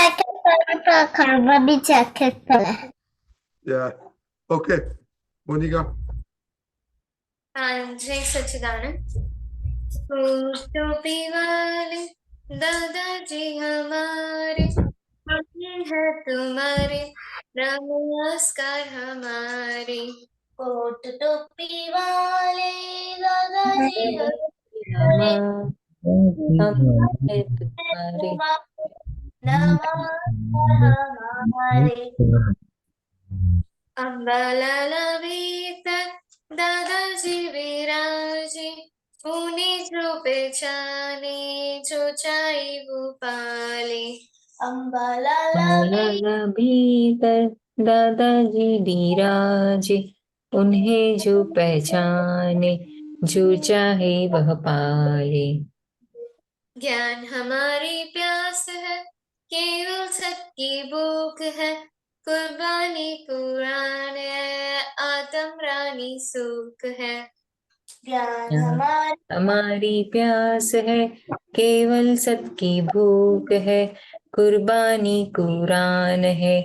cekет pala karma bir ceket pala. Yeah. Okay. Monica. हाँ जय सच्चिदानंद। टोपी वाले दादाजी हमारे, हम हैं तुम्हारे, नमस्कार हमारे। कोट टोपी वाले दादाजी हमारे, हम है हैं तुम्हारे। नमस्कार हमारे। अम्बालाला भीतर दादाजी विराजे, उन्हीं जो पहचाने जो चाहे वो पाले। अम्बालाला बाला भीतर दादाजी विराजे, उन्हें जो पहचाने जो चाहे वह पाले। ज्ञान हमारी प्यास है, केवल सबकी भूख है, कुर्बानी कुरान है, आत्म रानी सुख है। ज्ञान हमारी प्यास है, केवल सबकी भूख है, कुर्बानी कुरान है,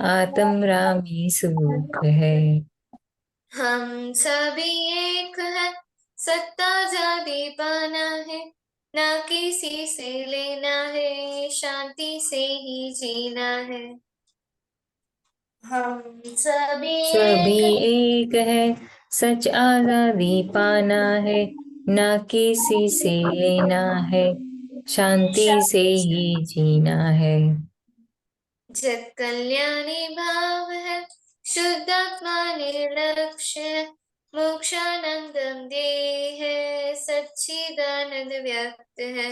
आत्म रामी सुख है। हम सभी एक है, सत्ता जादी पाना है, ना किसी से लेना है, शांति से ही जीना है। हम सभी एक है, सच आजादी पाना है, ना किसी से लेना है, शांति से ही जीना है। जग कल्याणी भाव है, शुद्धात्मा निर्लक्ष्य है, मोक्षानंदम देह है, सच्चिदानंद व्यक्त है।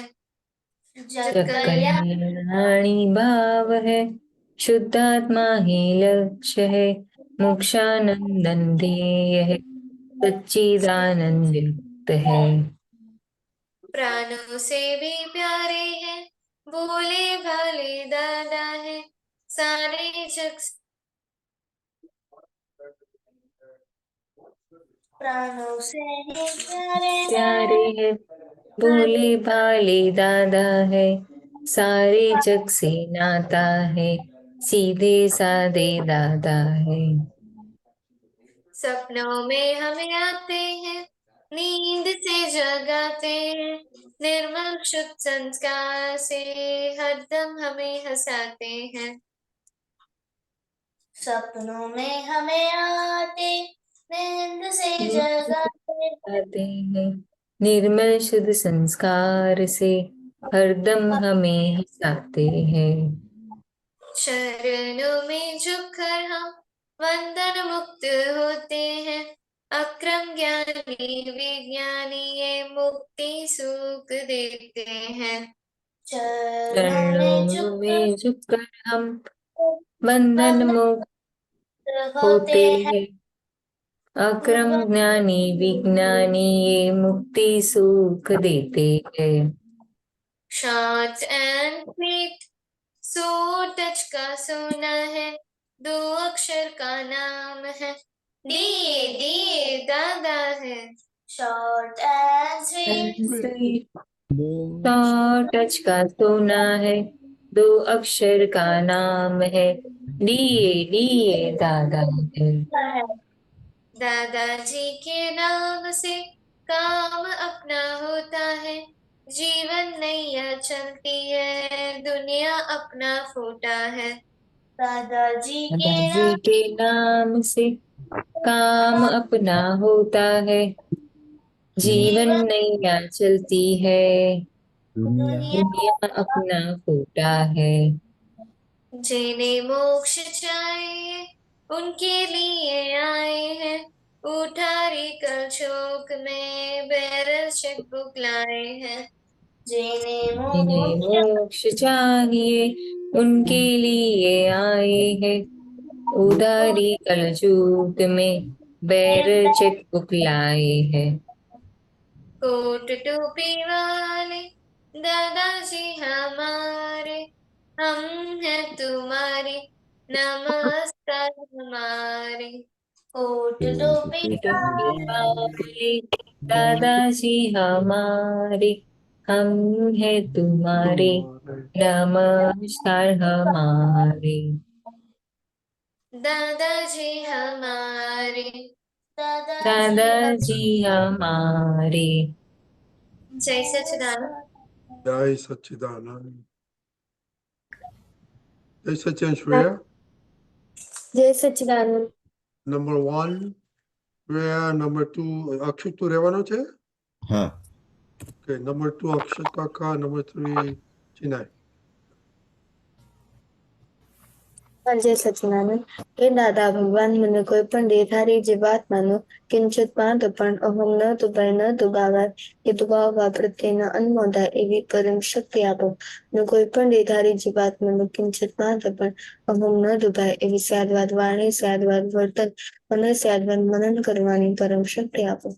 जग कल्याण कल्याणी भाव है, शुद्धात्मा ही लक्ष्य है, मोक्षानंदन ध्येय है, सच्चिदानंद युक्त है। प्राणों से भी प्यारे हैं, भोले भाले दादा है, सारे जग प्राणों से भी प्यारे है, भोले भाले दादा है, सारे जग से नाता है, सीधे साधे दादा है। सपनों में हमें आते हैं, नींद से जगाते हैं, निर्मल शुद्ध संस्कार से हरदम हमें हंसाते हैं। सपनों में हमें आते, नींद से जगाते हैं, निर्मल शुद्ध संस्कार से हरदम हमें हंसाते हैं। शरणों में झुककर हम वंदन मुक्त होते हैं, अक्रम ज्ञानी विज्ञानी ये मुक्ति सुख देते हैं। चरणों में झुककर हम बंधन मुक्त होते हैं, अक्रम ज्ञानी विज्ञानी ये मुक्ति सुख देते हैं। Short and sweet, so touch का सोना है, दो अक्षर का नाम है, डी डी दादा है। शॉर्ट एंड स्वीट टच का सोना है, दो अक्षर का नाम है, डीए दादा है। दादाजी के नाम से काम अपना होता है, जीवन नैया चलती है, दुनिया अपना फूटा है। दादाजी के नाम से काम अपना होता है, जीवन नैया चलती है, दुनिया अपना फूटा है। जिन्हें मोक्ष चाहिए उनके लिए आए हैं, उठारी कल शोक में बैरल चेकबुक लाए हैं। जिन्हें मोक्ष चाहिए उनके लिए आए हैं, उधारी कलजुग में बैरल चेकबुक लाए हैं। कोट टोपी वाले दादाजी हमारे, हम हैं तुम्हारे, नमस्कार हमारे। कोट टोपी वाले दादाजी हमारे, हम है तुम्हारे नमस्कार हमारे दादाजी हमारे दादाजी हमारे जय सच्चिदानंद जय सच्चिदानंद। जय सच्चिदानंद श्रेया। जय सच्चिदानंद નંબર 1 શ્રેયા, નંબર 2 અક્ષિત તું રહેવાનો છે? हाँ ઓકે, નંબર 2 અક્ષિત કાકા, નંબર 3 ચિનાઈ. जय सच्चिदानंद। हे दादा भगवान, મને કોઈ પણ દેહધારી જીવાત્માનો કિંચિત માત્ર પણ અહમ ન દુભાય ન દુભાવાય કે દુભાવવા પ્રત્યેના અનુમોદાય એવી પરમ શક્તિ આપો. મને કોઈ પણ દેહધારી જીવાત્માનો કિંચિત માત્ર પણ અહમ ન દુભાય એવી સ્યાદવાદ વાણી, સ્યાદવાદ વર્તન અને સ્યાદવાદ મનન કરવાની પરમ શક્તિ આપો.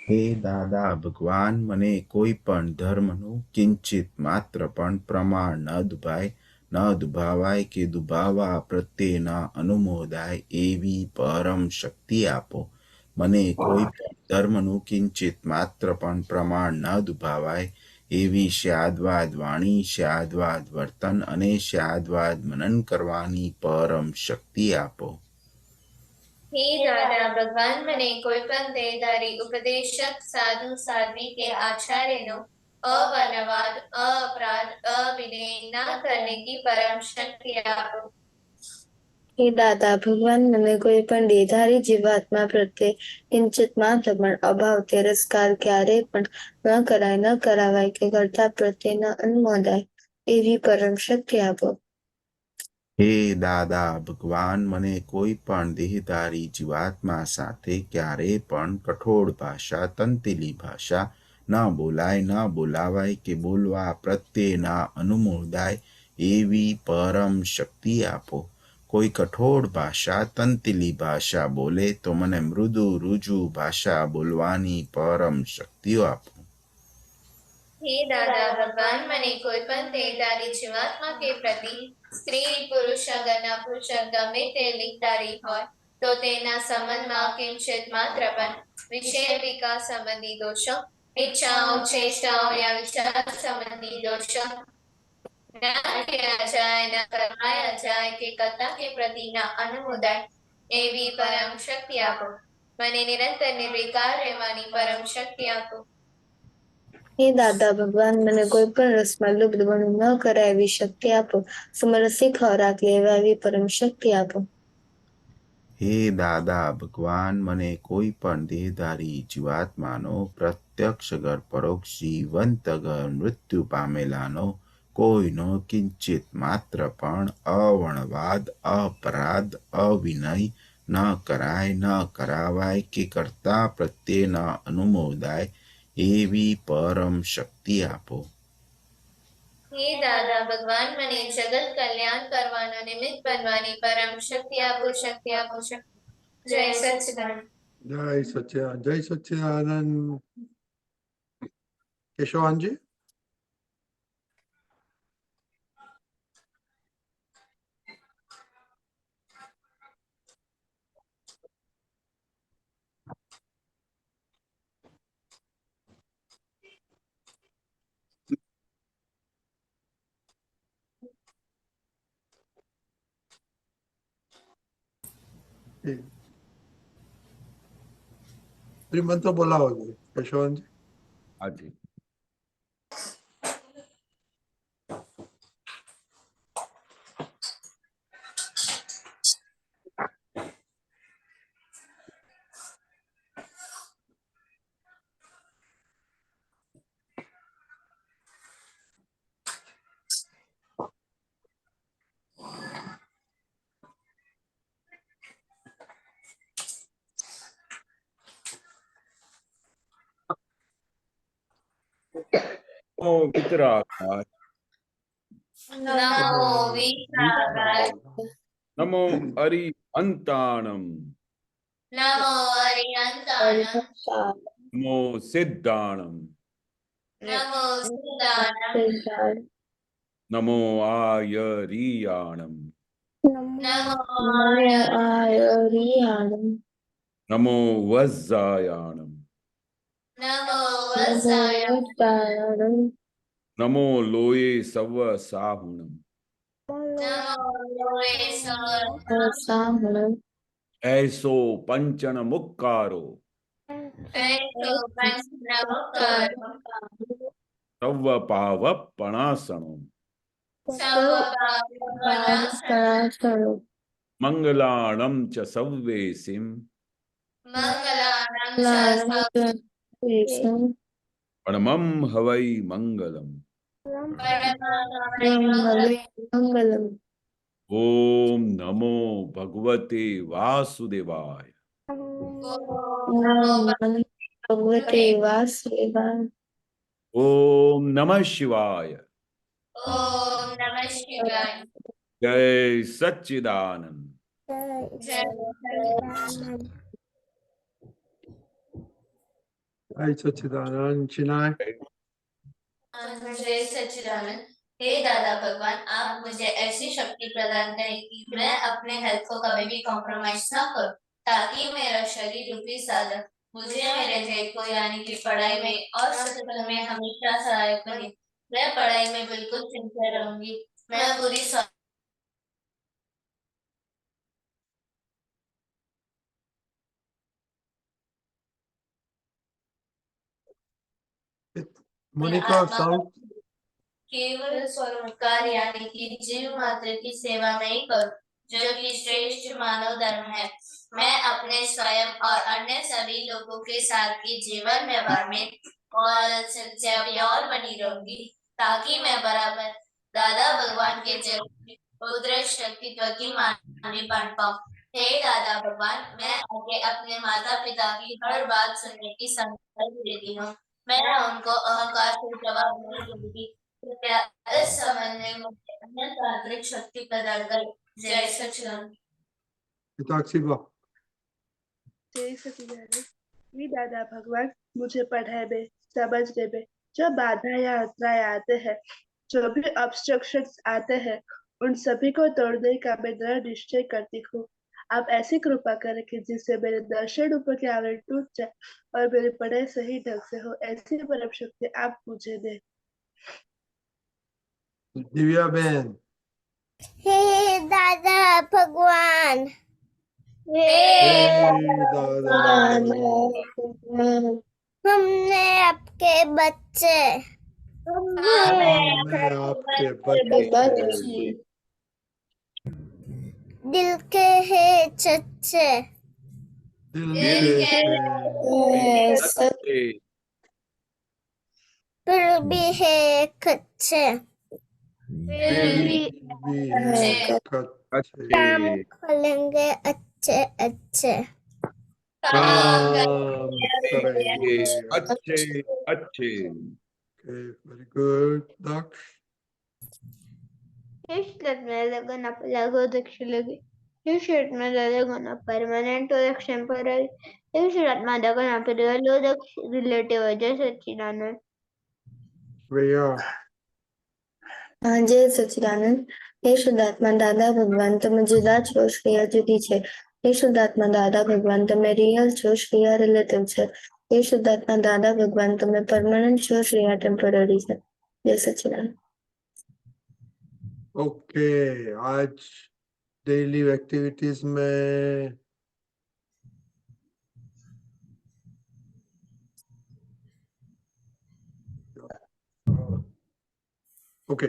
हे दादा भगवान, મને કોઈ પણ ધર્મનું કિંચિત માત્ર પણ પ્રમાણ ન દુભાય ન દુભાવાય કે દુભાવા પ્રત્યેના અનુમોદાય એવી પરમ શક્તિ આપો. મને કોઈ પણ ધર્મનું કિંચિત માત્ર પણ પ્રમાણ ન દુભાવાય એવી સ્યાદવાદ વાણી, સ્યાદવાદ વર્તન અને સ્યાદવાદ મનન કરવાની પરમ શક્તિ આપો. हे दादा भगवान, મને કોઈ પણ દેહધારી ઉપદેશક, સાધુ, સાધ્વી કે આચાર્યનો અવર્ણવાદ, અપરાધ, અવિનય ના કરने की परम शक्ति आपो. हे दादा भगवान, મને કોઈ પણ દેહધારી જીવાત્મા પ્રત્યે કિંચિત માત્ર પણ અભાવ, તિરસ્કાર ક્યારેય પણ ન કરાય ન કરાવાય કે કરતા પ્રત્યેના અનુમોદાય એવી પરમ શક્તિ આપો. હે દાદા ભગવાન, મને કોઈ પણ દેહધારી જીવાત્મા સાથે ક્યારેય પણ કઠોળ ભાષા, તંતિલી ભાષા ન બોલાય ન બોલાવાય કે બોલવા પ્રત્યેના અનુમોદાય એવી પરમ શક્તિ આપો. કોઈ કઠોળ ભાષા, તંતિલી ભાષા બોલે તો મને મૃદુ રુજુ ભાષા બોલવાની પરમ શક્તિઓ આપો. हे दादा भगवान, મને કોઈ પણ દેહધારી જીવાત્મા કે પ્રતિ સ્ત્રી, પુરુષ, ગણ, પુરુષ ગમે તે લીકધારી હોય તો તેના સંબંધમાં કિંચિત માત્ર પણ વિષય વિકાસ સંબંધી દોષો, ઈચ્છાઓ, ચેષ્ટાઓ या વિચાર સંબંધી દોષો न किया जाए, न करवाया जाए કે કરતા કે પ્રતિના અનુમોદાય એવી પરમ શક્તિ આપો. મને નિરંતર નિર્વિકાર રહેવાની પરમ શક્તિ આપો. હે દાદા ભગવાન, મને કોઈ પણ રસમાં લુપ્ત બનવું ન કરાય એવી શક્તિ આપો. સમરસી ખોરાક લેવા એવી પરમ શક્તિ આપો. હે દાદા ભગવાન, મને કોઈ પણ દેહધારી જીવાત્માનો પ્રત્યક્ષ ઘર પરોક્ષ જીવંત ઘર મૃત્યુ પામેલાનો કોઈનો કિંચિત માત્ર પણ અવર્ણવાદ, અપરાધ, અવિનય ન કરાય ન કરાવાય કે કરતા પ્રત્યેના અનુમોદાય એવી પરમ શક્તિ આપો. હે દાદા ભગવાન, મને જગત કલ્યાણ કરવાનો નિમિત્ત બનવાની પરમ શક્તિ આપો, શક્તિ આપો, શક્તિ. જય સચ્ચિદાનંદ. જય સચ્ચિદાનંદ. જય સચ્ચિદાનંદ. કેશવાનજી. મંત્ર બોલાવો જોઈએ કેશવાનજી. હાજી. નમો વિતરાગાય, નમો વિતરાગાય, નમો અરિહંતાણમ, નમો અરિહંતાણમ, નમો સિદ્ધાણમ, નમો સિદ્ધાણમ, નમો આયરિયાણમ, નમો આયરિયાણમ, નમો વજ્જાયાણમ, નમો वत्सायणं नमो लोये सव साहुणम साहुणं ऐसो पंचन मुक्कारो तव पाव पणासणम सर्वपावपणासनं मंगलाणम च सव्वेसिम लालनं परमं हवै मंगलम मंगलम् ओम नमो भगवते वासुदेवाय भगवते वासुदेवाय ओम नमः शिवाय जय सच्चिदानंद Jai Sachidanand. Chennai. जय सच्चिदानंद। हे दादा भगवान, आप मुझे ऐसी शक्ति प्रदान करें कि मैं अपने हेल्थ को कभी भी कॉम्प्रोमाइज ना करूं, ताकि मेरा शरीर रूपी साधन मुझे मेरे ध्येय को यानी कि पढ़ाई में और सत्संग में हमेशा सहायक बने। मैं पढ़ाई में बिल्कुल सिंसियर रहूंगी। मैं बुरी Monica, sound. केवल स्वरोकार यानी कि जीव मात्र की सेवा नहीं करूं, जो कि श्रेष्ठ मानव धर्म है। मैं अपने स्वयं और अन्य सभी लोगों के साथ के जीवन व्यवहार में और सच्चाई और बनी रहूंगी, ताकि मैं बराबर दादा भगवान के उत्कृष्ट व्यक्तित्व की मानी बन पाऊं। हे दादा भगवान, मैं आगे अपने माता पिता की हर बात सुनने की संकल्प लेती हूँ। मैं उनको अहंकार से जवाब नहीं दूंगी। कृपया इस संबंध में मुझे अन्य तांत्रिक शक्ति प्रदान कर। जय सच्चिदानंद। Hitakshi Ba. जय सच्चिदानंद। हे दादा भगवान, मुझे पढ़ाई में समझने में जो बाधा या अंतराय आते हैं, जो भी ऑब्स्ट्रक्शंस आते हैं, उन सभी को तोड़ने का मैं दृढ़ निश्चय करती हूँ। आप ऐसी कृपा करें कि जिससे मेरे दर्शन ऊपर के आवरण टूट जाए और मेरी पढ़ाई सही ढंग से हो, ऐसी परम शक्ति आप मुझे दें। Divya Ben. हे दादा भगवान, Hey, Dada. हमने आपके बच्चे हमने आपके बच्चे दिल के हैं चच्चे, दिल के सच्चे फिर भी है कच्चे, भी है काम अच्छे खोलेंगे अच्छे अच्छे, काम करेंगे अच्छे अच्छे Okay, very good. Daksh. Gonna Palago Dixilagi. You should Madagona permanent or extemporary. You should at Madagana Pedalo relative just at Chinana. Shreya. हाँ जय सच्चिदानंद। हे शुद्धात्मा दादा भगवान, તમે જુદા છો, શ્રેયા જુદી છે। हे શુદ્ધાત્મા દાદા ભગવાન, તમે રિયલ છો, શ્રેયા રિલેટિવ છે। हे શુદ્ધાત્મા દાદા ભગવાન, તમે પરમાનન્ટ છો, શ્રેયા ટેમ્પરરી છે। જય સચ્चिदानंद। Okay, आज डेली एक्टिविटीज में ओके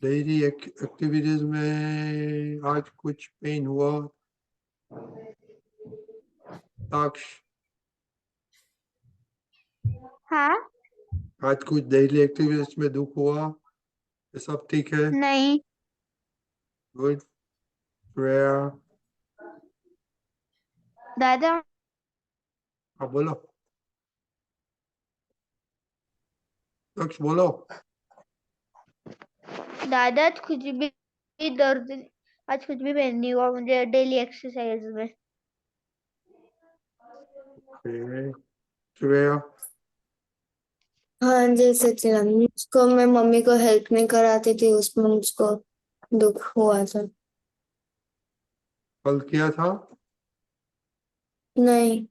डेली एक्टिविटीज में आज कुछ पेन हुआ? साक्ष, हाँ आज कुछ डेली एक्टिविटीज में दुख हुआ? ये सब ठीक है? नहीं गुड। श्रेया। दादा हाँ बोलो। साक्ष बोलो। दादा आज कुछ भी दर्द आज कुछ भी पेन नहीं हुआ मुझे डेली एक्सरसाइज में। Okay. श्रेया। हाँ जय सच्चिदानंद। मुझको मैं मम्मी को हेल्प नहीं कराती थी, उसमें मुझको दुख हुआ था। कल किया था? नहीं।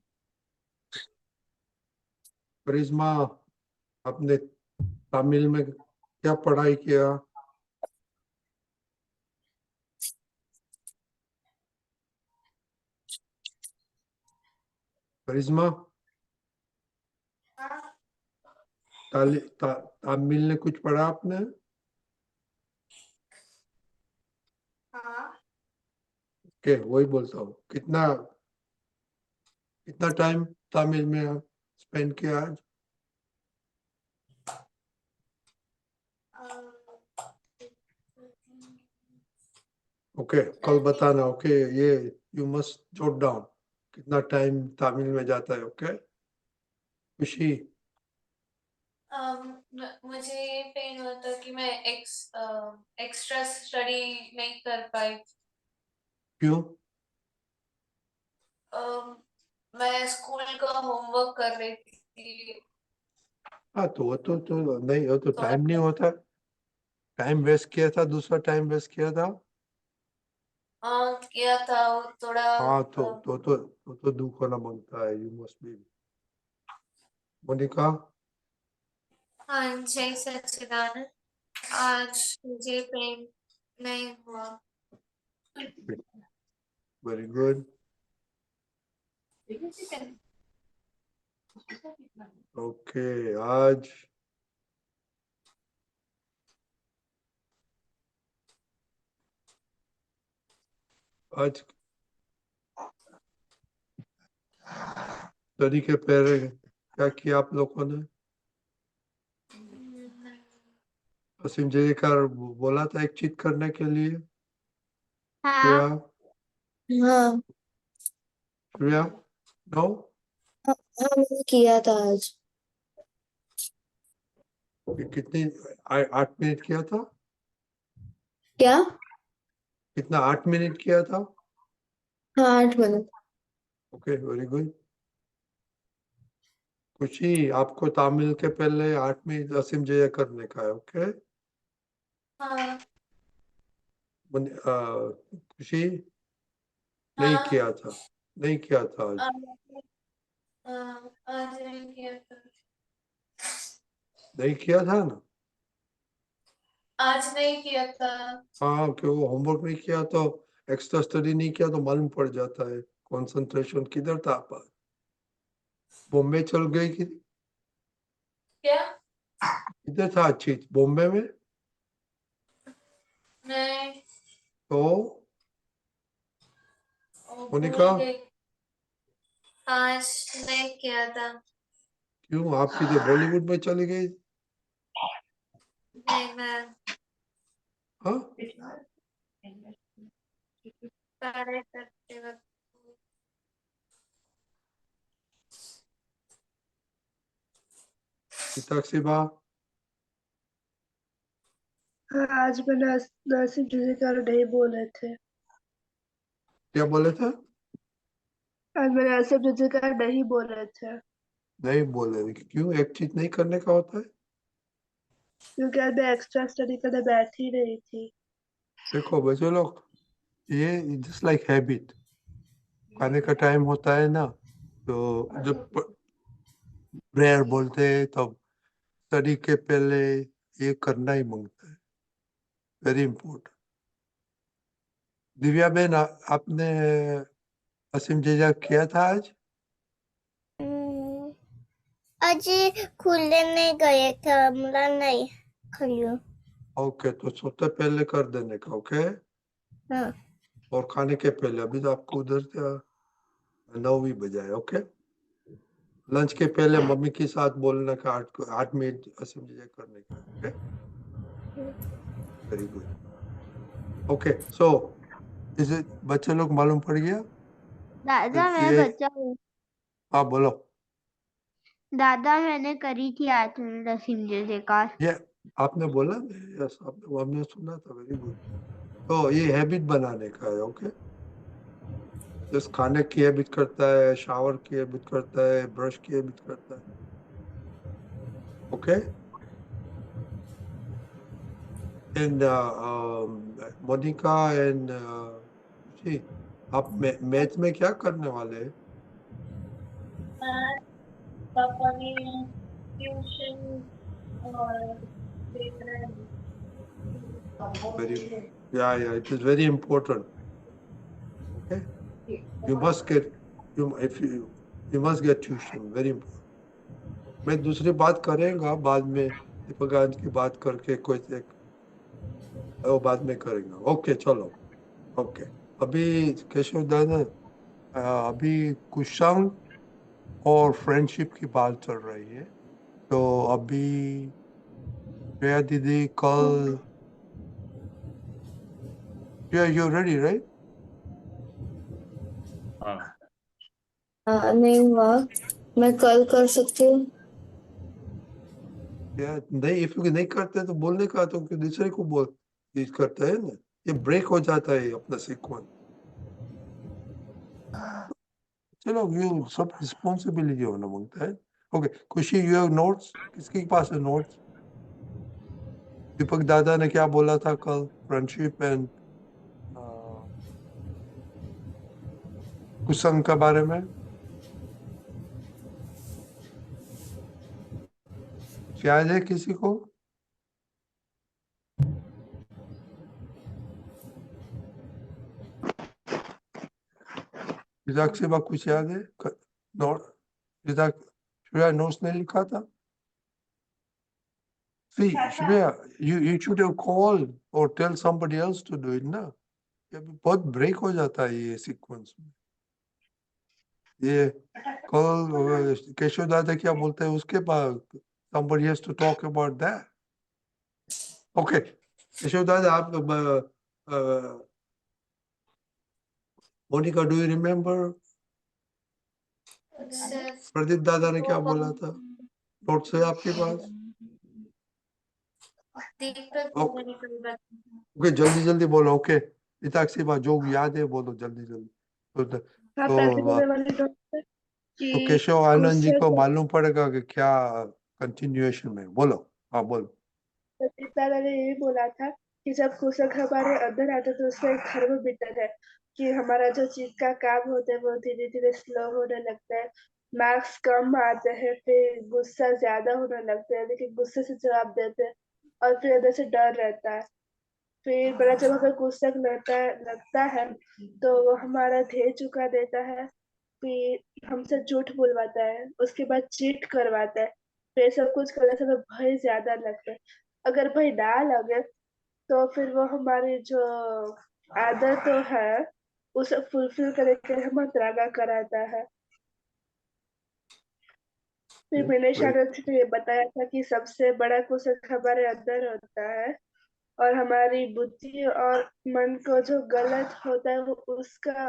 करिश्मा, आपने तमिल में क्या पढ़ाई किया? करिश्मा, तमिल में कुछ पढ़ा आपने? हाँ के वही बोलता हूँ, कितना कितना टाइम तमिल में आप स्पेंड किया आज? ओके, कल बताना। ओके, ये यू मस्ट जॉट डाउन कितना टाइम तमिल में जाता है। ओके खुशी, मुझे ये पेन होता कि मैं एक्स्ट्रा स्टडी नहीं कर पाई। क्यों? मैं स्कूल का होमवर्क कर रही थी। हाँ, तो वो तो नहीं, वो तो थोड़ा टाइम नहीं होता। टाइम वेस्ट किया था, दूसरा टाइम वेस्ट किया था। किया था वो थोड़ा। हाँ, तो दुख होना मांगता है। You must be. मोनिका, हाँ जय सच्चिदानंद। आज मुझे पेन नहीं हुआ। Very good. ओके, आज आज स्टडी के पहले क्या किया आप लोगों ने? असीम जी का बोला था एक चीज करने के लिए। श्रेया, हाँ हाँ। श्रेया, नो? हाँ, मैंने किया था आज। कितनी 8 मिनट किया था? क्या? कितना 8 मिनट किया था? हाँ, 8 मिनट। Okay, very good. खुशी, आपको तमिल के पहले 8 मिनट असीम जय करने का है। ओके हाँ खुशी, नहीं हाँ किया था, नहीं किया था आज। आज नहीं किया था। नहीं किया था ना? आज नहीं किया था। हाँ, कि वो होमवर्क नहीं किया तो एक्स्ट्रा स्टडी नहीं किया तो मालूम पड़ जाता है। कंसंट्रेशन किधर था आप? बॉम्बे चल गई कि क्या? किधर था? अच्छी बॉम्बे में नहीं तो मोनिका, भूल गई। आज नहीं किया था। क्यों? आप किधर बॉलीवुड में चली गई? नहीं मैं हाँ, पढ़ाई करते वक्त। तकसीबा, हाँ, आज मैं नरसिंह जी का नहीं बोले थे। क्या बोले थे? आज मैं नरसिंह जी का नहीं बोले थे नहीं बोले? क्यों? एक चीज नहीं करने का होता है? क्योंकि आज मैं एक्स्ट्रा स्टडी करने बैठी नहीं थी। देखो बच्चों लोग, ये जस्ट लाइक हैबिट। खाने का टाइम होता है ना, तो जब प्रेयर बोलते हैं तब स्टडी के पहले ये करना ही मांगता है। Very important. दिव्या बहन, आपने असीम जीजा किया था आज? आज खुले नहीं गए थे, हमला नहीं खुलियो। ओके, तो सोते पहले कर देने का। ओके, हाँ और खाने के पहले। अभी तो आपको उधर से 9 ही बजाए। ओके, लंच के पहले मम्मी के साथ बोलने का 8 मिनट असीम जीजा करने का। Okay, very good. ओके, सो इसे बच्चे लोग मालूम पड़ गया? दादा मैं ये बच्चा हूँ। हाँ, बोलो। दादा मैंने करी थी आज नरसिंह जी से का। ये आपने बोला ना? यस, आपने हमने सुना था। Very good. तो ये हैबिट बनाने का है। ओके, जस्ट खाने की हैबिट करता है, शावर की हैबिट करता है, ब्रश की हैबिट करता है। ओके, एंड मोनिका एंड आप मैथ में क्या करने वाले हैं? पापा ने ट्यूशन और Yeah, it is very important. Okay, you must get you must get tuition. Very important. मैं दूसरी बात करेंगा बाद में, दीपकांत की बात करके कोई एक वो बाद में करेंगे। ओके चलो। ओके अभी केशव दादा, अभी कुशल और फ्रेंडशिप की बात चल रही है, तो अभी श्रेया दीदी कल, यू रेडी राइट? हाँ हाँ नहीं हुआ, मैं कल कर सकती हूँ। या नहीं, इफ नहीं करते तो बोलने का, तो दूसरे को बोल करता है ना, ये ब्रेक हो जाता है अपना सीक्वेंस। चलो ये सब रिस्पॉन्सिबिलिटी होना मांगता है। ओके खुशी, यू हैव नोट्स? किसके पास है नोट्स? दीपक दादा ने क्या बोला था कल फ्रेंडशिप एंड कुसंग के बारे में? याद है किसी को? विदाक से बात कुछ याद है? नोट विदाक श्रेया नोट्स नहीं लिखा था? See, Shreya, you should have called or tell somebody else to do it ना। ये बहुत ब्रेक हो जाता है ये सीक्वेंस में। ये कल केशव दादा क्या बोलते हैं उसके बाद, somebody has to talk about that. Okay, Keshav दादा आप Monika, do you remember sir Pradeep दादा ने क्या बोला था? नोट्स है आपके पास? दीपक ओके जल्दी जल्दी बोलो। ओके इताक्षी बात जो याद है बोलो जल्दी जल्दी। हाँ तो प्रैक्टिकल वाली note है कि तो केशव आनंद जी गुस्से को से मालूम पड़ेगा कि क्या कंटिन्यूएशन में। बोलो, हाँ बोलो। प्रदीप दादा ने यही बोला था कि जब कुशल हमारे अंदर आता है तो उसका एक थर्मोमीटर है कि हमारा जो चीज का काम होता है वो धीरे धीरे स्लो होने लगता है, मार्क्स कम आते हैं, फिर गुस्सा ज्यादा होने लगता है, लेकिन गुस्से से जवाब देते हैं और फिर अंदर से डर रहता है। फिर बड़ा जब हमें गुस्सा लगता है तो वो हमारा ध्येय चुका देता है, फिर हमसे झूठ बुलवाता है, उसके बाद चीट करवाता है, फिर सब कुछ करने से हमें भय ज्यादा लगता है। अगर भय ना लगे तो फिर वो हमारी जो आदत तो है उसे फुलफिल करके हमें त्रागा कराता है। फिर मैंने शायद ने ये बताया था कि सबसे बड़ा कुशल हमारे अंदर होता है और हमारी बुद्धि और मन को जो गलत होता है वो उसका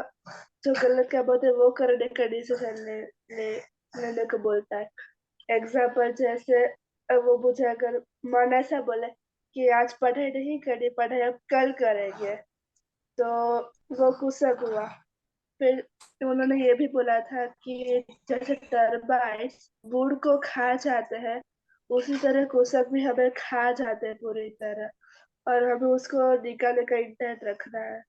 जो गलत काम होता है वो करने का डिसीजन लेने को बोलता है। एग्जाम्पल जैसे वो मुझे अगर मन ऐसा बोले कि आज पढ़ाई नहीं करनी, पढ़ाई अब कल करेंगे, तो वो कुशल हुआ। फिर उन्होंने ये भी बोला था कि जैसे टर्बाइट्स वुड को खा जाते हैं उसी तरह कुशल भी हमें खा जाते हैं पूरी तरह, और हमें उसको निकालने का इंटेंट रखना है।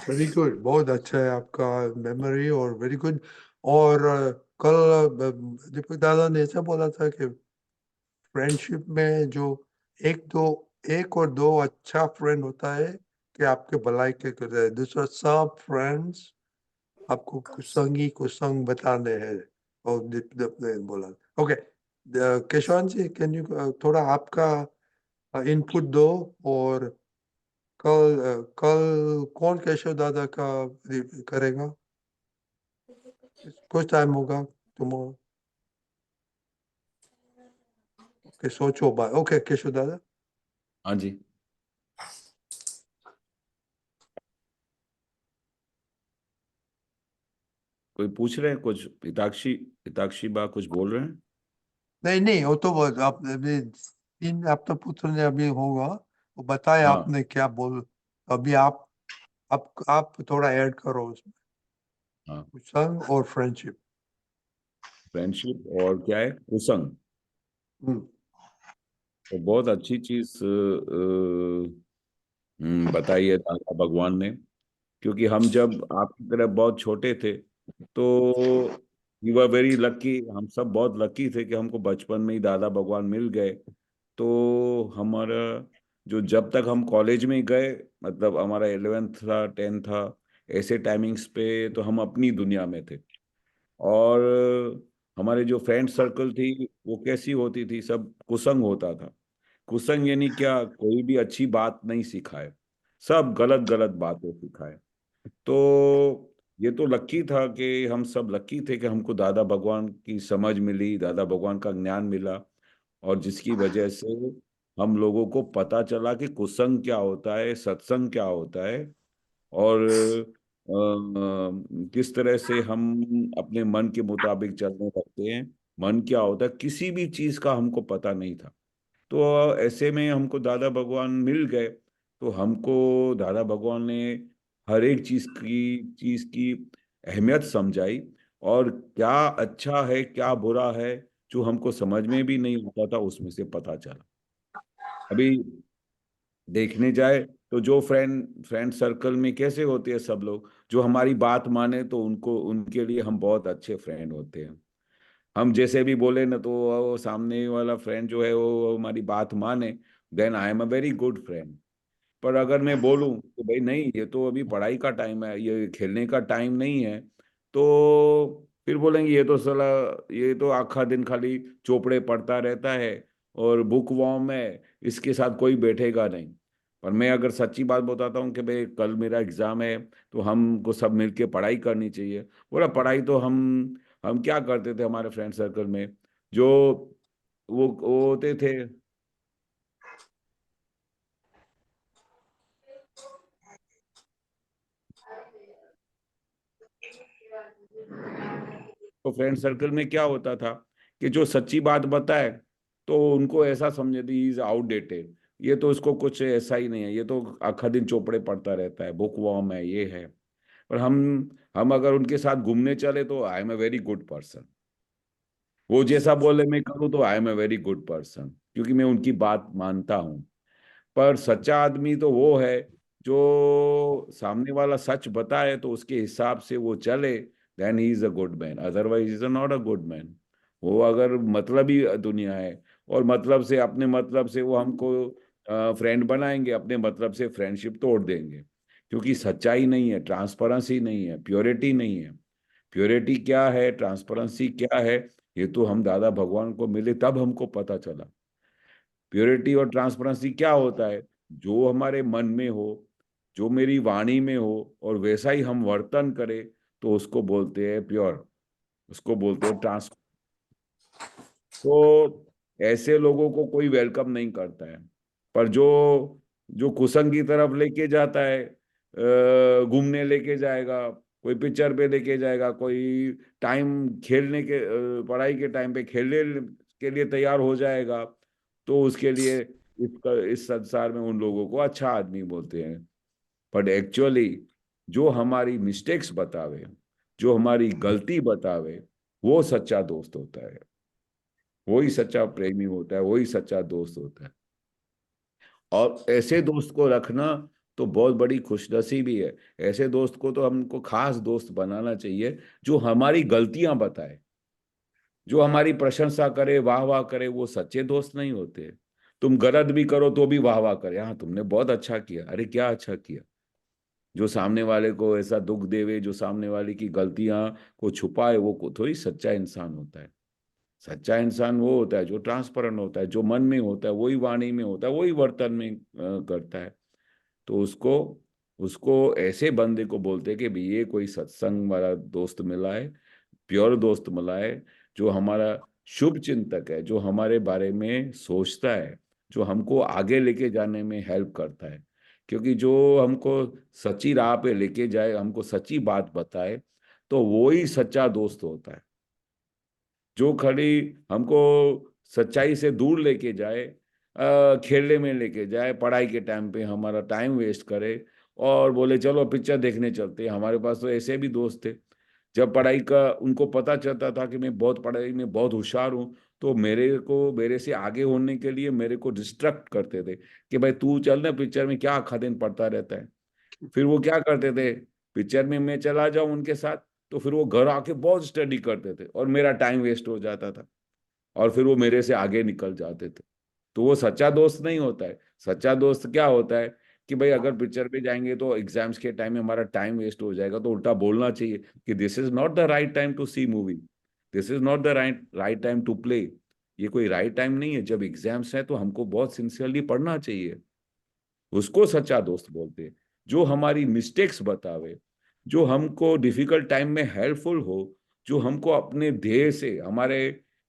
वेरी गुड, बहुत अच्छा है आपका मेमोरी और वेरी गुड। और कल दीपक दादा ने ऐसा बोला था कि फ्रेंडशिप में जो एक और दो अच्छा फ्रेंड होता है कि आपके भलाई के करते हैं, दूसरा सब फ्रेंड्स आपको कुसंग बताने हैं। और दीपक ने बोला। Okay Keshwan ji, can you थोड़ा आपका इनपुट दो। और कल कौन केशव दादा का करेगा? कुछ टाइम होगा तुम के सोचो बात। ओके केशव दादा। हाँ जी। कोई पूछ रहे हैं कुछ? हिताक्षी बा कुछ बोल रहे हैं? नहीं नहीं, वो तो आप अभी तीन आपका पुत्र ने अभी होगा, वो बताए हाँ आपने क्या बोल। अभी आप थोड़ा ऐड करो उसमें, हाँ, कुसंग और फ्रेंडशिप। फ्रेंडशिप और क्या है कुसंग। तो बहुत अच्छी चीज बताई है दादा भगवान ने, क्योंकि हम जब आपकी तरह बहुत छोटे थे तो वी वर वेरी लकी, हम सब बहुत लकी थे कि हमको बचपन में ही दादा भगवान मिल गए। तो हमारा जो जब तक हम कॉलेज में गए, मतलब हमारा 11th था 10th था, ऐसे टाइमिंग्स पे तो हम अपनी दुनिया में थे। और हमारे जो फ्रेंड सर्कल थी वो कैसी होती थी, सब कुसंग होता था। कुसंग यानी क्या, कोई भी अच्छी बात नहीं सिखाए, सब गलत गलत बातें सिखाए। तो ये तो लकी था कि हम सब लकी थे कि हमको दादा भगवान की समझ मिली, दादा भगवान का ज्ञान मिला, और जिसकी वजह से हम लोगों को पता चला कि कुसंग क्या होता है, सत्संग क्या होता है, और किस तरह से हम अपने मन के मुताबिक चलने लगते हैं। मन क्या होता है, किसी भी चीज का हमको पता नहीं था। तो ऐसे में हमको दादा भगवान मिल गए, तो हमको दादा भगवान ने हर एक चीज की अहमियत समझाई, और क्या अच्छा है क्या बुरा है जो हमको समझ में भी नहीं आता था, उसमें से पता चला। अभी देखने जाए तो जो फ्रेंड फ्रेंड सर्कल में कैसे होते हैं सब लोग, जो हमारी बात माने तो उनको उनके लिए हम बहुत अच्छे फ्रेंड होते हैं। हम जैसे भी बोले ना, तो वो सामने वाला फ्रेंड जो है वो हमारी बात माने, then I am a very good friend. पर अगर मैं बोलूं कि भाई नहीं, ये तो अभी पढ़ाई का टाइम है, ये खेलने का टाइम नहीं है, तो फिर बोलेंगे ये तो साला, ये तो आखा दिन खाली चोपड़े पढ़ता रहता है और बुक वॉर्म है, इसके साथ कोई बैठेगा नहीं। पर मैं अगर सच्ची बात बताता हूँ कि भाई कल मेरा एग्जाम है, तो हमको सब मिलके पढ़ाई करनी चाहिए। बोला पढ़ाई तो हम क्या करते थे हमारे फ्रेंड सर्कल में, जो वो होते थे, तो फ्रेंड सर्कल में क्या होता था कि जो सच्ची बात बताए तो उनको ऐसा समझे थी इज आउटडेटेड, ये तो उसको कुछ ऐसा ही नहीं है, ये तो आखा दिन चोपड़े पढ़ता रहता है, बुक वर्म है, ये है। पर हम अगर उनके साथ घूमने चले तो I am a very good person, वो जैसा बोले मैं करूँ तो I am a very good person, क्योंकि मैं उनकी बात मानता हूँ। पर सच्चा आदमी तो वो है जो सामने वाला सच बताए तो उसके हिसाब से वो चले, then he is a good man, otherwise is not a good man. वो अगर मतलबी दुनिया है, और मतलब से अपने मतलब से वो हमको फ्रेंड बनाएंगे, अपने मतलब से फ्रेंडशिप तोड़ देंगे, क्योंकि सच्चाई नहीं है, ट्रांसपेरेंसी नहीं है, प्योरिटी नहीं है। प्योरिटी क्या है, ट्रांसपेरेंसी क्या है, ये तो हम दादा भगवान को मिले तब हमको पता चला। प्योरिटी और ट्रांसपेरेंसी क्या होता है, जो हमारे मन में हो, जो मेरी वाणी में हो, और वैसा ही हम वर्तन करें, तो उसको बोलते हैं प्योर, उसको बोलते हैं ट्रांस। तो ऐसे लोगों को कोई वेलकम नहीं करता है। पर जो जो कुसंग की तरफ लेके जाता है, घूमने लेके जाएगा, कोई पिक्चर पे लेके जाएगा, कोई टाइम खेलने के, पढ़ाई के टाइम पे खेलने के लिए तैयार हो जाएगा, तो उसके लिए इस संसार में उन लोगों को अच्छा आदमी बोलते हैं। बट एक्चुअली जो हमारी मिस्टेक्स बतावे, जो हमारी गलती बतावे, वो सच्चा दोस्त होता है, वही सच्चा प्रेमी होता है, वही सच्चा दोस्त होता है। और ऐसे दोस्त को रखना तो बहुत बड़ी खुशनसीबी है। ऐसे दोस्त को तो हमको खास दोस्त बनाना चाहिए, जो हमारी गलतियां बताए, जो हमारी प्रशंसा करे, वाह वाह करे, वो सच्चे दोस्त नहीं होते। तुम गलत भी करो तो भी वाह वाह करे, हाँ तुमने बहुत अच्छा किया, अरे क्या अच्छा किया। जो सामने वाले को ऐसा दुख देवे, जो सामने वाले की गलतियां को छुपाए, वो थोड़ी सच्चा इंसान होता है। सच्चा इंसान वो होता है जो ट्रांसपेरेंट होता है, जो मन में होता है वही वाणी में होता है, वही वर्तन में करता है। तो उसको उसको ऐसे बंदे को बोलते हैं कि भाई ये कोई सत्संग वाला दोस्त मिला है, प्योर दोस्त मिला है, जो हमारा शुभ चिंतक है, जो हमारे बारे में सोचता है, जो हमको आगे लेके जाने में हेल्प करता है। क्योंकि जो हमको सच्ची राह पे लेके जाए, हमको सच्ची बात बताए, तो वो ही सच्चा दोस्त होता है। जो खड़ी हमको सच्चाई से दूर लेके जाए, खेलने में लेके जाए, पढ़ाई के टाइम पे हमारा टाइम वेस्ट करे, और बोले चलो पिक्चर देखने चलते हैं। हमारे पास तो ऐसे भी दोस्त थे, जब पढ़ाई का उनको पता चलता था कि मैं बहुत पढ़ाई में बहुत होशियार हूँ, तो मेरे से आगे होने के लिए मेरे को डिस्ट्रक्ट करते थे कि भाई तू चल ना पिक्चर में, क्या आखा दिन पढ़ता रहता है। फिर वो क्या करते थे, पिक्चर में मैं चला जाऊं उनके साथ, तो फिर वो घर आके बहुत स्टडी करते थे और मेरा टाइम वेस्ट हो जाता था, और फिर वो मेरे से आगे निकल जाते थे। तो वो सच्चा दोस्त नहीं होता है। सच्चा दोस्त क्या होता है कि भाई अगर पिक्चर पे जाएंगे तो एग्जाम्स के टाइम में हमारा टाइम वेस्ट हो जाएगा, तो उल्टा बोलना चाहिए कि this is not the right time to see movie, this is not the right time to play. ये कोई राइट टाइम नहीं है, जब एग्जाम्स है तो हमको बहुत सिंसियरली पढ़ना चाहिए। उसको सच्चा दोस्त बोलते हैं, जो हमारी मिस्टेक्स बतावे, जो हमको डिफिकल्ट टाइम में हेल्पफुल हो, जो हमको अपने ध्येय से, हमारे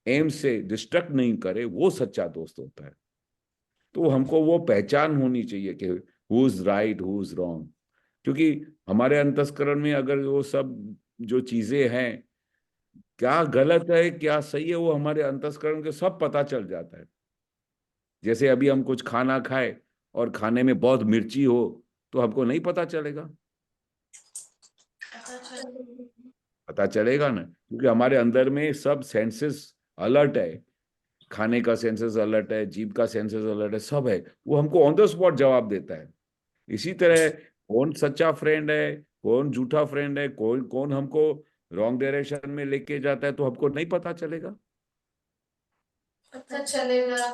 एम से डिस्ट्रैक्ट नहीं करे, वो सच्चा दोस्त होता है। तो हमको वो पहचान होनी चाहिए कि who is right who is wrong, क्योंकि हमारे अंतस्करण में अगर वो सब जो चीजें हैं, क्या गलत है क्या सही है, वो हमारे अंतस्करण के सब पता चल जाता है। जैसे अभी हम कुछ खाना खाए और खाने में बहुत मिर्ची हो, तो हमको नहीं पता चलेगा, पता चलेगा ना, क्योंकि हमारे अंदर में सब सेंसेस अलर्ट है। खाने का सेंसेस अलर्ट है, जीभ का सेंसेस अलर्ट है, सब है, वो हमको ऑन द स्पॉट जवाब देता है। इसी तरह कौन सच्चा फ्रेंड है, कौन झूठा फ्रेंड है, कौन कौन हमको रॉन्ग डायरेक्शन में लेके जाता है, तो हमको नहीं पता चलेगा। पता चलेगा।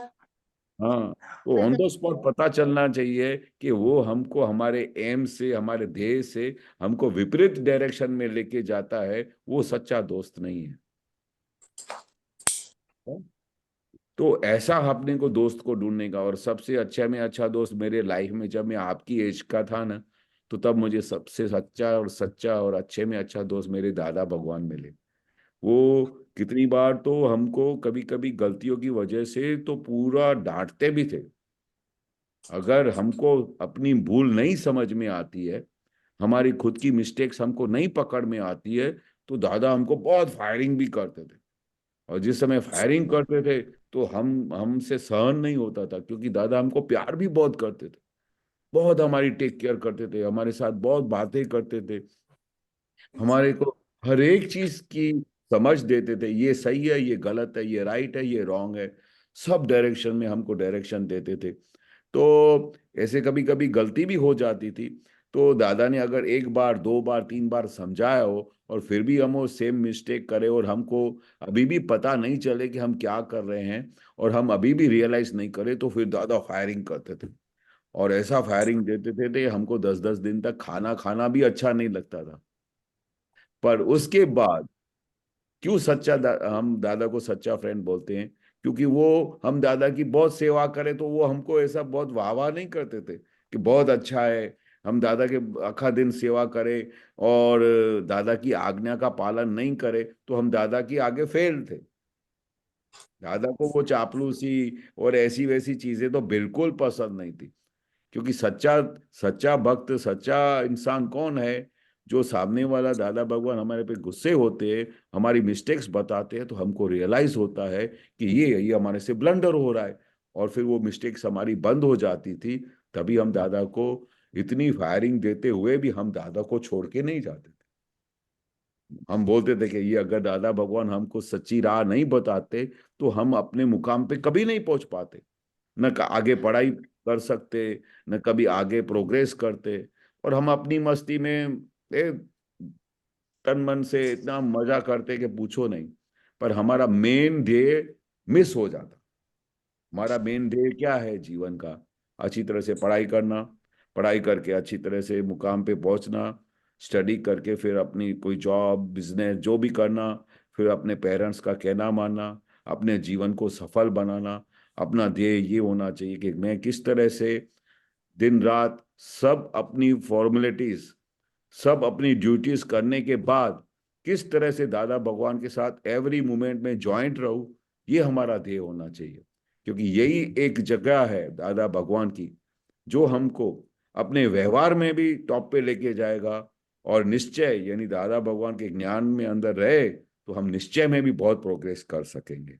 हाँ, तो ऑन द स्पॉट पता चलना चाहिए कि वो हमको हमारे एम से, हमारे ध्येय से हमको विपरीत डायरेक्शन में लेके जाता है, वो सच्चा दोस्त नहीं है। तो ऐसा अपने को दोस्त को ढूंढने का, और सबसे अच्छा में अच्छा दोस्त मेरे लाइफ में जब मैं आपकी एज का था ना, तो तब मुझे सबसे सच्चा और अच्छे में अच्छा दोस्त मेरे दादा भगवान मिले। वो कितनी बार तो हमको कभी कभी गलतियों की वजह से तो पूरा डांटते भी थे। अगर हमको अपनी भूल नहीं समझ में आती है, हमारी खुद की मिस्टेक्स हमको नहीं पकड़ में आती है, तो दादा हमको बहुत फायरिंग भी करते थे। और जिस समय फायरिंग करते थे तो हमसे सहन नहीं होता था, क्योंकि दादा हमको प्यार भी बहुत करते थे, बहुत हमारी टेक केयर करते थे, हमारे साथ बहुत बातें करते थे, हमारे को हर एक चीज की समझ देते थे, ये सही है, ये गलत है, ये राइट है, ये रॉन्ग है, सब डायरेक्शन में हमको डायरेक्शन देते थे। तो ऐसे कभी कभी गलती भी हो जाती थी, तो दादा ने अगर एक बार दो बार तीन बार समझाया हो और फिर भी हम वो सेम मिस्टेक करें और हमको अभी भी पता नहीं चले कि हम क्या कर रहे हैं, और हम अभी भी रियलाइज नहीं करें, तो फिर दादा फायरिंग करते थे। और ऐसा फायरिंग देते थे हमको 10-10 दिन तक खाना खाना भी अच्छा नहीं लगता था। पर उसके बाद क्यों हम दादा को सच्चा फ्रेंड बोलते हैं, क्योंकि वो हम दादा की बहुत सेवा करें तो वो हमको ऐसा बहुत वाह वाह नहीं करते थे कि बहुत अच्छा है, हम दादा के आखा दिन सेवा करें और दादा की आज्ञा का पालन नहीं करें तो हम दादा की आगे फेल थे। दादा को वो चापलूसी और ऐसी वैसी चीजें तो बिल्कुल पसंद नहीं थी, क्योंकि सच्चा सच्चा भक्त, सच्चा इंसान कौन है, जो सामने वाला दादा भगवान हमारे पे गुस्से होते हैं, हमारी मिस्टेक्स बताते हैं, तो हमको रियलाइज होता है कि ये हमारे से ब्लंडर हो रहा है, और फिर वो मिस्टेक्स हमारी बंद हो जाती थी। तभी हम दादा को इतनी फायरिंग देते हुए भी हम दादा को छोड़ के नहीं जाते थे। हम बोलते थे कि ये अगर दादा भगवान हमको सच्ची राह नहीं बताते तो हम अपने मुकाम पे कभी नहीं पहुंच पाते, न आगे पढ़ाई कर सकते, न कभी आगे प्रोग्रेस करते। और हम अपनी मस्ती में तन मन से इतना मजा करते कि पूछो नहीं, पर हमारा मेन ध्येय मिस हो जाता। हमारा मेन ध्येय क्या है जीवन का? अच्छी तरह से पढ़ाई करना, पढ़ाई करके अच्छी तरह से मुकाम पे पहुंचना, स्टडी करके फिर अपनी कोई जॉब बिजनेस जो भी करना, फिर अपने पेरेंट्स का कहना मानना, अपने जीवन को सफल बनाना। अपना ध्येय ये होना चाहिए कि मैं किस तरह से दिन रात सब अपनी फॉर्मेलिटीज, सब अपनी ड्यूटीज करने के बाद किस तरह से दादा भगवान के साथ एवरी मोमेंट में ज्वाइंट रहूं, ये हमारा ध्येय होना चाहिए। क्योंकि यही एक जगह है दादा भगवान की जो हमको अपने व्यवहार में भी टॉप पे लेके जाएगा, और निश्चय यानी दादा भगवान के ज्ञान में अंदर रहे तो हम निश्चय में भी बहुत प्रोग्रेस कर सकेंगे।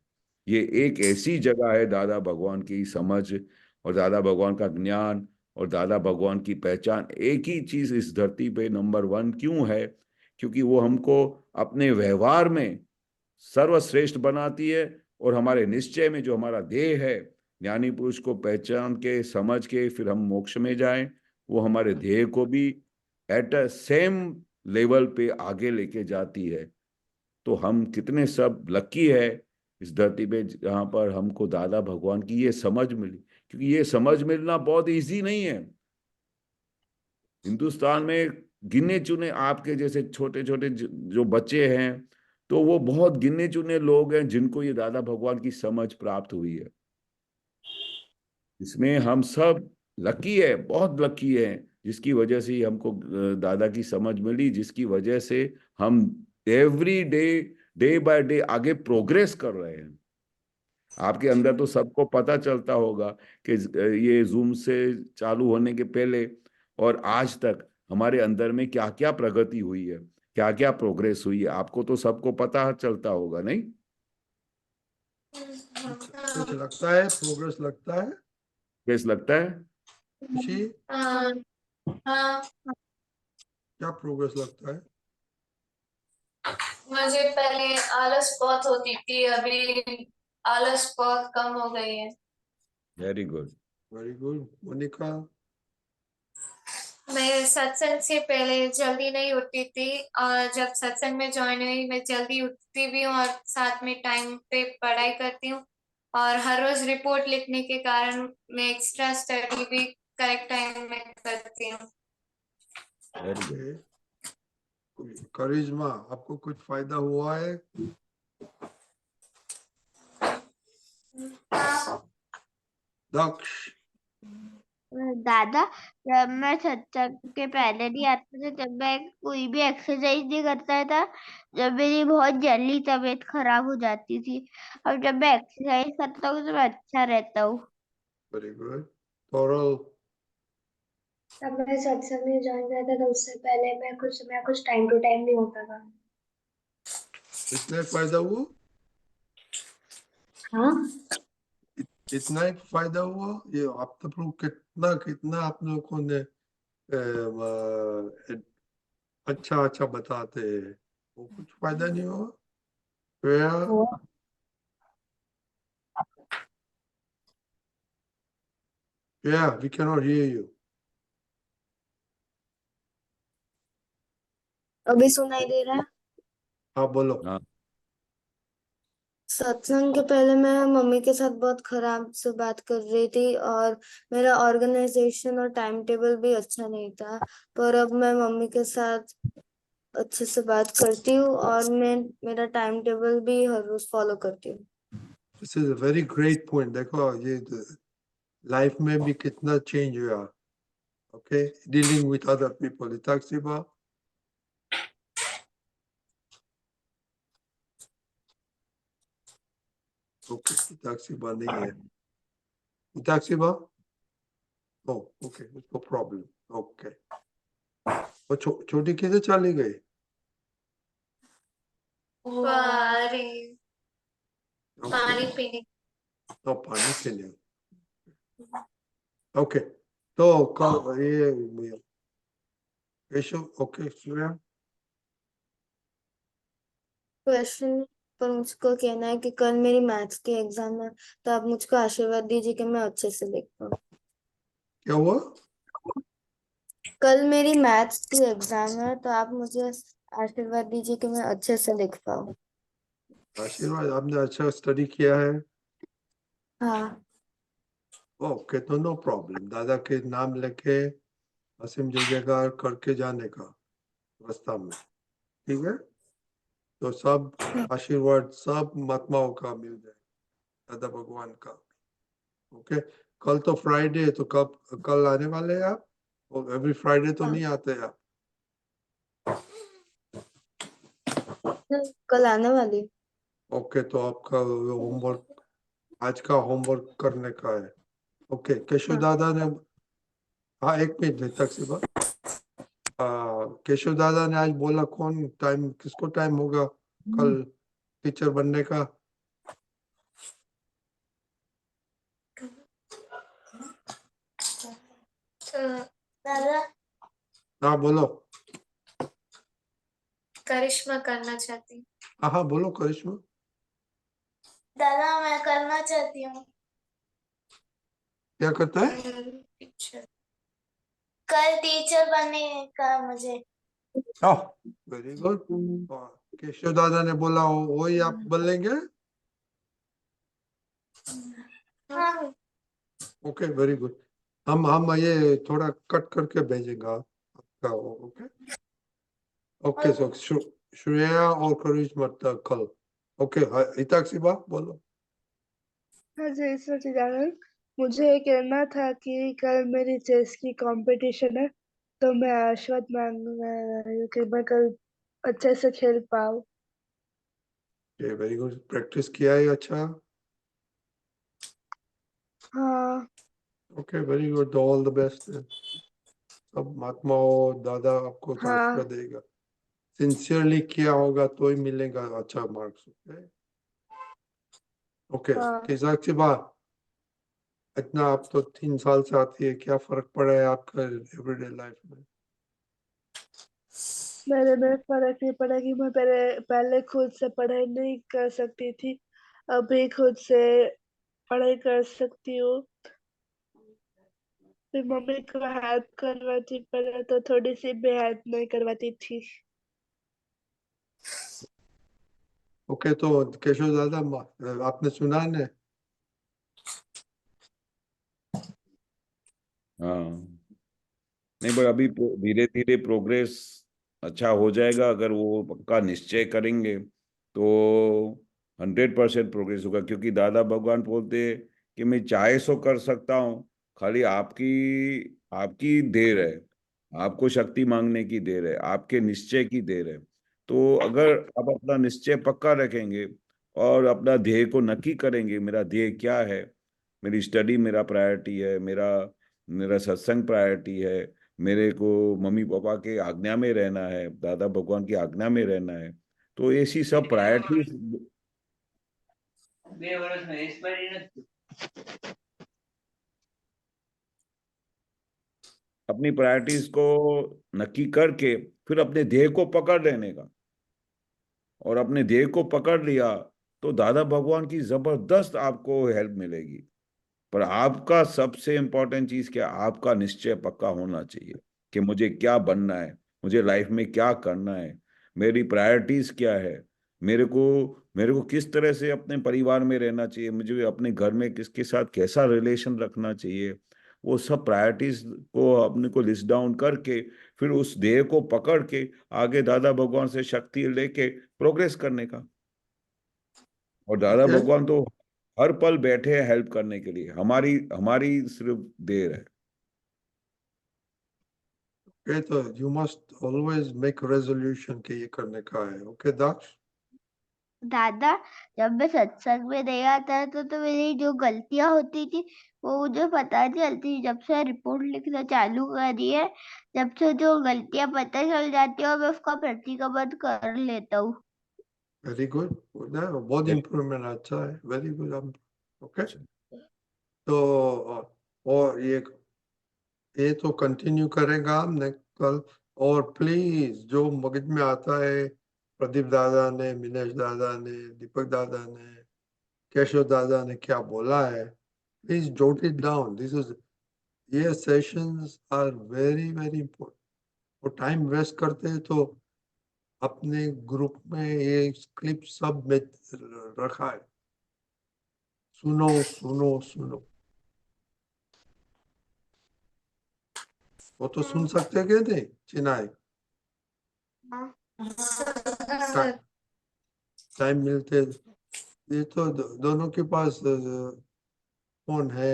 ये एक ऐसी जगह है दादा भगवान की समझ और दादा भगवान का ज्ञान और दादा भगवान की पहचान, एक ही चीज इस धरती पे नंबर 1 क्यों है, क्योंकि वो हमको अपने व्यवहार में सर्वश्रेष्ठ बनाती है, और हमारे निश्चय में जो हमारा ध्येय है, ज्ञानी पुरुष को पहचान के समझ के फिर हम मोक्ष में जाएं, वो हमारे ध्येय को भी एट अ सेम लेवल पे आगे लेके जाती है। तो हम कितने सब लकी है इस धरती पे जहाँ पर हमको दादा भगवान की ये समझ मिली, क्योंकि ये समझ मिलना बहुत इजी नहीं है। हिंदुस्तान में गिने चुने आपके जैसे छोटे छोटे जो बच्चे हैं, तो वो बहुत गिने चुने लोग हैं जिनको ये दादा भगवान की समझ प्राप्त हुई है। इसमें हम सब लकी है, बहुत लकी है, जिसकी वजह से ही हमको दादा की समझ मिली, जिसकी वजह से हम every day, day by day आगे प्रोग्रेस कर रहे हैं। आपके अंदर तो सबको पता चलता होगा कि ये जूम से चालू होने के पहले और आज तक हमारे अंदर में क्या क्या प्रगति हुई है, क्या क्या प्रोग्रेस हुई है, आपको तो सबको पता चलता होगा नहीं? कुछ लगता है प्रोग्रेस लगता है? कैसे लगता है? खुशी, हाँ हाँ, क्या प्रोग्रेस लगता है? मुझे पहले आलस बहुत होती थी, अभी आलस बहुत कम हो गई है। Very good. Very good. Monika, मैं सत्संग से पहले जल्दी नहीं उठती थी, और जब सत्संग में ज्वाइन हुई मैं जल्दी उठती भी हूँ और साथ में टाइम पे पढ़ाई करती हूँ, और हर रोज रिपोर्ट लिखने के कारण मैं एक्स्ट्रा स्टडी भी करेक्ट टाइम में करती हूँ। Very good. करिश्मा, आपको कुछ फायदा हुआ है? दक्ष, दादा, जब मैं सत्संग के पहले नहीं आता था तब मैं कोई भी एक्सरसाइज नहीं करता था, जब मेरी बहुत जल्दी तबीयत खराब हो जाती थी। अब जब मैं एक्सरसाइज करता हूँ तो मैं अच्छा रहता हूँ। Very good. तोरल, तब मैं सत्संग में ज्वाइन करता था, उससे पहले मैं कुछ टाइम टू टाइम नहीं होता था। इतना फायदा हुआ? हाँ, इतना ही फायदा हुआ? ये आप तो लोग कितना कितना आप लोगों ने अच्छा अच्छा बताते हैं, वो कुछ फायदा नहीं हुआ? Shreya, Shreya, we cannot hear you. अभी सुनाई दे रहा है? हाँ बोलो। हाँ, सत्संग के पहले मैं मम्मी के साथ बहुत खराब से बात कर रही थी, और मेरा ऑर्गेनाइजेशन और टाइम टेबल भी अच्छा नहीं था। पर अब मैं मम्मी के साथ अच्छे से बात करती हूँ, और मैं मेरा टाइम टेबल भी हर रोज फॉलो करती हूँ। This is a very great point. देखो ये लाइफ में भी कितना चेंज हुआ। Okay, dealing with other people. इताक्षिबा, ओके, इताक्षिबा नहीं है। इताक्षिबा, ओ ओके, उसको प्रॉब्लम। ओके, वो छोटी किधर चली गई? अरे पानी पीने। तो पानी पीने। ओके, तो कल ये केशव, ओके श्रेया, क्वेश्चन पर मुझको कहना है कि कल मेरी मैथ्स की एग्जाम है, तो आप मुझको आशीर्वाद दीजिए कि मैं अच्छे से लिख पाऊँ। क्या हुआ? कल मेरी मैथ्स की एग्जाम है, तो आप मुझे आशीर्वाद दीजिए कि मैं अच्छे से लिख पाऊँ। आशीर्वाद, आपने अच्छा स्टडी किया है? हाँ। ओके, तो नो प्रॉब्लम। दादा के नाम लेके असीम जय जयकार करके जाने का रास्ता में, ठीक है? तो सब आशीर्वाद सब महात्माओं का मिल जाए, दादा भगवान का। ओके, कल तो फ्राइडे है, तो कब कल आने वाले हैं आप? और एवरी फ्राइडे तो नहीं आते आप? कल आने वाली। ओके, तो आपका होमवर्क, आज का होमवर्क करने का है। ओके, केशव दादा ने, हाँ एक मिनट तक से बात, केशव दादा ने आज बोला कौन टाइम, किसको टाइम होगा कल टीचर बनने का? दादा, हाँ बोलो। करिश्मा करना चाहती हूँ। हाँ हाँ बोलो करिश्मा। दादा मैं करना चाहती हूँ। क्या करता है? टीचर। कल टीचर बनने का मुझे। Very good. केशव दादा ने बोला वही आप बोलेंगे? Okay very good. हम ये थोड़ा कट करके भेजेंगे आपका। Okay okay. सो श्रेया और करिश्मा कल। ओके हिताक्षी बा बोलो। हाँ जय सचिदानंद, मुझे कहना था कि कल मेरी चेस की कंपटीशन है, तो मैं आशीर्वाद मांगना रही हूँ कि मैं कल अच्छे से खेल पाऊँ। Very good. प्रैक्टिस किया है अच्छा? हाँ okay very good. All the best. सब महात्माओं दादा आपको हाँ आशीर्वाद देगा। सिंसियरली किया होगा तो ही मिलेगा अच्छा मार्क्स। ओके हाँ। केसाक्षी बा, इतना आप तो 3 साल से आती है, क्या फर्क पड़ा है आपका एवरीडे लाइफ में? मेरे में फर्क नहीं पड़ा कि मैं पहले खुद से पढ़ाई नहीं कर सकती थी, अभी खुद से पढ़ाई कर सकती हूँ। फिर मम्मी को हेल्प करवाती पहले तो थोड़ी सी भी हेल्प नहीं करवाती थी। ओके तो केशव दादा आपने सुना ने? हाँ नहीं, पर अभी धीरे धीरे प्रोग्रेस अच्छा हो जाएगा। अगर वो पक्का निश्चय करेंगे तो 100% प्रोग्रेस होगा, क्योंकि दादा भगवान बोलते हैं कि मैं चाहे सो कर सकता हूँ, खाली आपकी आपकी देर है, आपको शक्ति मांगने की देर है, आपके निश्चय की देर है। तो अगर आप अपना निश्चय पक्का रखेंगे और अपना ध्येय को नक्की करेंगे, मेरा ध्येय क्या है, मेरी स्टडी मेरा प्रायोरिटी है, मेरा मेरा सत्संग प्रायोरिटी है, मेरे को मम्मी पापा के आज्ञा में रहना है, दादा भगवान की आज्ञा में रहना है, तो ऐसी सब प्रायोरिटीज अपनी प्रायोरिटीज को नक्की करके फिर अपने ध्येय को पकड़ लेने का। और अपने ध्येय को पकड़ लिया तो दादा भगवान की जबरदस्त आपको हेल्प मिलेगी। पर आपका सबसे इंपॉर्टेंट चीज क्या, आपका निश्चय पक्का होना चाहिए कि मुझे क्या बनना है, मुझे लाइफ में क्या करना है, मेरी प्रायोरिटीज क्या है, मेरे को किस तरह से अपने परिवार में रहना चाहिए, मुझे अपने घर में किसके साथ कैसा रिलेशन रखना चाहिए। वो सब प्रायोरिटीज को अपने को लिस्ट डाउन करके फिर उस ध्येय को पकड़ के आगे दादा भगवान से शक्ति लेके प्रोग्रेस करने का। और दादा ओके भगवान तो हर पल बैठे हैं हेल्प करने के लिए, हमारी हमारी सिर्फ देर है। ओके तो you must always make resolution कि ये करने का है। ओके दक्ष। दादा, जब मैं सत्संग में नहीं आता तो मेरी जो गलतियां होती थी वो मुझे पता नहीं चलती। जब से रिपोर्ट लिखना चालू करी है, जब से जो गलतियां पता चल जाती है और मैं उसका प्रतिगमन कर लेता हूँ। Very good. बहुत इम्प्रूवमेंट अच्छा है। Very good. ओके तो और ये तो कंटिन्यू करेगा हमने कल। और प्लीज जो मगज में आता है, प्रदीप दादा ने, मिनेश दादा ने, दीपक दादा ने, केशव दादा ने क्या बोला है, please jot it down. This is ये sessions are very very important. वो टाइम वेस्ट करते हैं तो अपने ग्रुप में ये क्लिप सब में रखा है, सुनो सुनो सुनो। वो तो सुन सकते हैं क्या? नहीं चिनाई टाइम मिलते। ये तो दोनों के पास फोन है।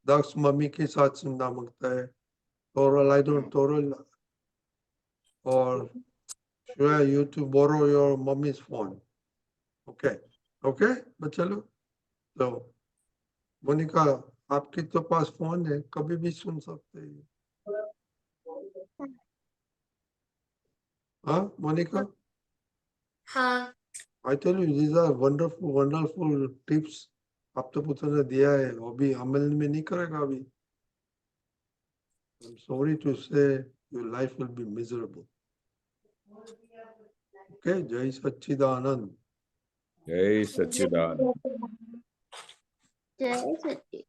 दक्ष मम्मी के साथ सुनना मांगता है, तोरल आई डोंट तोरल और Shreya you to borrow your mummy's phone. Okay okay चलो। तो मोनिका आपके तो पास फोन है, कभी भी सुन सकते हैं। हाँ मोनिका, हाँ I tell you these are wonderful wonderful tips. आप तो पुत्र ने दिया है, वो भी अमल में नहीं करेगा अभी। I'm sorry to say your life will be miserable. Okay, जय सच्चिदानंद। जय सच्चिदानंद। जय सच्ची।